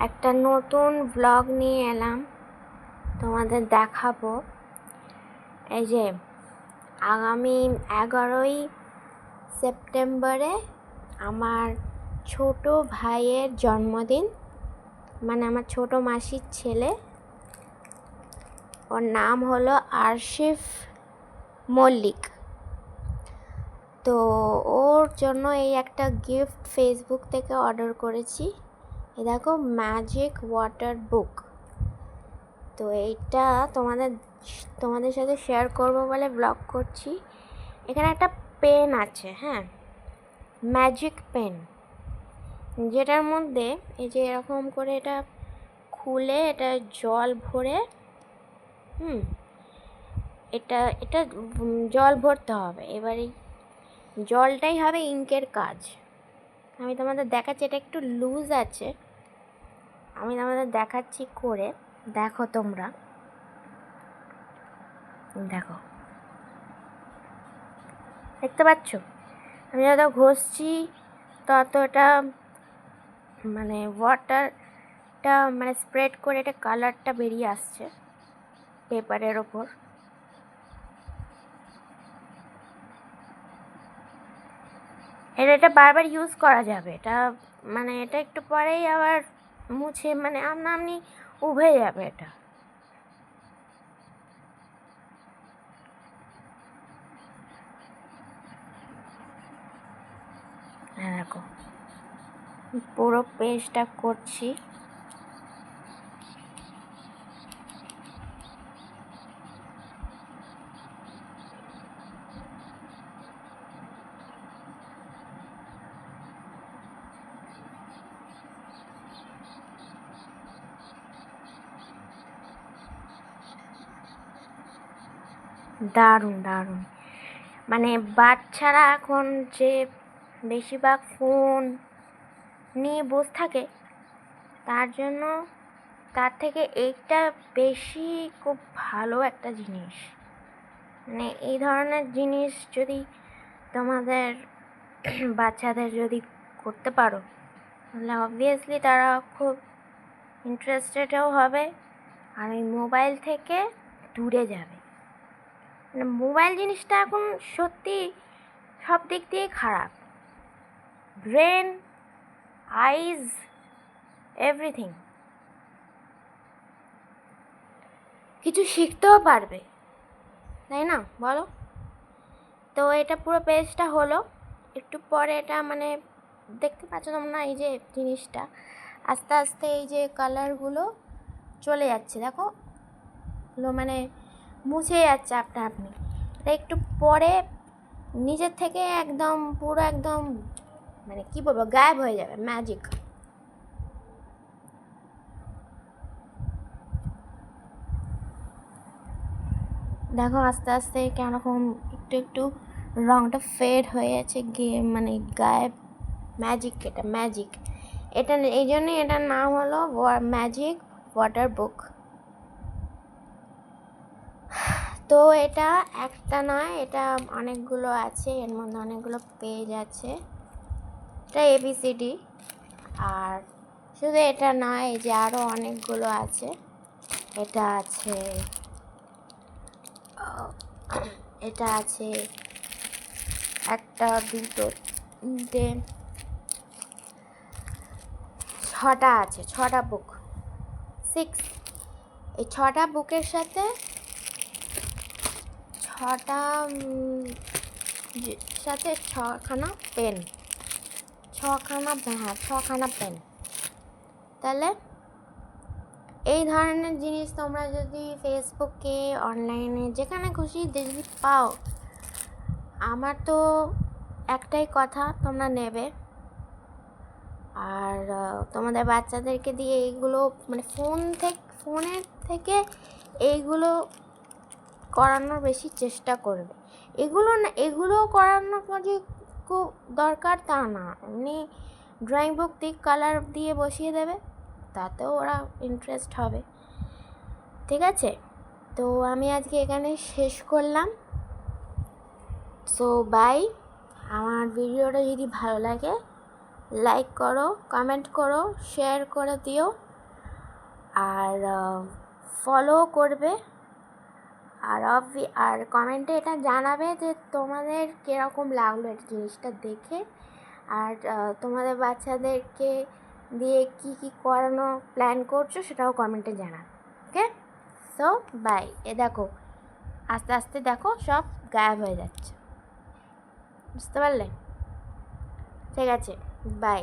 একটা নতুন ব্লগ নিয়ে এলাম, তোমাদের দেখাবো। এই যে আগামী 11ই সেপ্টেম্বরে আমার ছোট ভাইয়ের জন্মদিন, মানে আমার ছোট মাসির ছেলে, ওর নাম হলো আরশিফ মল্লিক। তো ওর জন্য এই একটা গিফট ফেসবুক থেকে অর্ডার করেছি। এই দেখো, ম্যাজিক ওয়াটার বুক। তো এইটা তোমাদের সাথে শেয়ার করব বলে ব্লগ করছি। এখানে একটা পেন আছে, হ্যাঁ, ম্যাজিক পেন, যেটার মধ্যে এই যে এরকম করে এটা খুলে এটা জল ভরে এটা এটা জল ভরতে হবে। এবারে জলটাই হবে ইঙ্কের কাজ। আমি তোমাদের দেখাচ্ছি, এটা একটু লুজ আছে, আমি তোমাদের দেখাচ্ছি করে। দেখো, তোমরা দেখো, দেখতে পাচ্ছ? আমি যত ঘষছি তত এটা মানে ওয়াটারটা মানে স্প্রেড করে এটা কালারটা বেরিয়ে আসছে পেপারের ওপর। এটা বারবার ইউজ করা যাবে। এটা মানে এটা একটু পরেই আবার মুছে মানে আমনি উভে যাবে এটা। দেখো, পুরো পেজটা করছি। দারুণ দারুণ, মানে বাচ্চারা এখন যে বেশিরভাগ ফোন নিয়ে বসে থাকে, তার থেকে এইটা বেশি খুব ভালো একটা জিনিস। মানে এই ধরনের জিনিস যদি তোমাদের বাচ্চাদের যদি করতে পারো, তাহলে অবভিয়াসলি তারা খুব ইন্টারেস্টেডও হবে আর এই মোবাইল থেকে দূরে যাবে। মানে মোবাইল জিনিসটা এখন সত্যি সব দিক দিয়ে খারাপ। ব্রেন, আইজ, এভরিথিং। কিছু শিখতেও পারবে, তাই না বলো? তো এটা পুরো পেজটা হলো। একটু পরে এটা মানে দেখতে পাচ্ছ তোমরা, এই যে জিনিসটা আস্তে আস্তে এই যে কালারগুলো চলে যাচ্ছে, দেখো, মানে মুছে যাচ্ছে আপনি। এটা একটু পরে নিজের থেকে একদম পুরো একদম মানে কি বলবো, গায়েব হয়ে যাবে, ম্যাজিক। দেখো আস্তে আস্তে কেরকম একটু একটু রংটা ফেড হয়ে যাচ্ছে, মানে গায়েব। ম্যাজিক, এটা ম্যাজিক। এটা এই জন্যই এটার নাম হলো ম্যাজিক ওয়াটার বুক। তো এটা একটা নয়, এটা অনেকগুলো আছে, এর মধ্যে অনেকগুলো পেজ আছে। এটা ABCD। আর শুধু এটা নয়, এই যে আরও অনেকগুলো আছে। এটা আছে, এটা আছে একটা, দুটো, তিনটে, 6টা আছে, 6টা বুক, 6। এই 6টা বুকের সাথে 6টা সাথে 6খানা পেন, 6খানা পেন। তাহলে এই ধরনের জিনিস তোমরা যদি ফেসবুকে, অনলাইনে, যেখানে খুশি যদি পাও, আমার তো একটাই কথা, তোমরা নেবে। আর তোমাদের বাচ্চাদেরকে দিয়ে এইগুলো মানে ফোনের থেকে এইগুলো করানোর বেশি চেষ্টা করবে। এগুলো করানোর যে খুব দরকার তা না, এমনি ড্রয়িং বুক দিয়ে কালার দিয়ে বসিয়ে দেবে, তাতেও ওরা ইন্টারেস্ট হবে। ঠিক আছে, তো আমি আজকে এখানে শেষ করলাম। So bye. আমার ভিডিওটা যদি ভালো লাগে লাইক করো, কমেন্ট করো, শেয়ার করে দিও। আর ফলো করবে, আর কমেন্টে এটা জানাবে যে তোমাদের কীরকম লাগলো এই জিনিসটা দেখে, আর তোমাদের বাচ্চাদেরকে দিয়ে কি কি করানো প্ল্যান করছো সেটাও কমেন্টে জানাবে। ওকে, সো বাই। দেখো আস্তে আস্তে দেখো সব গায়েব হয়ে যাচ্ছে, বুঝতে পারলে? ঠিক আছে, বাই।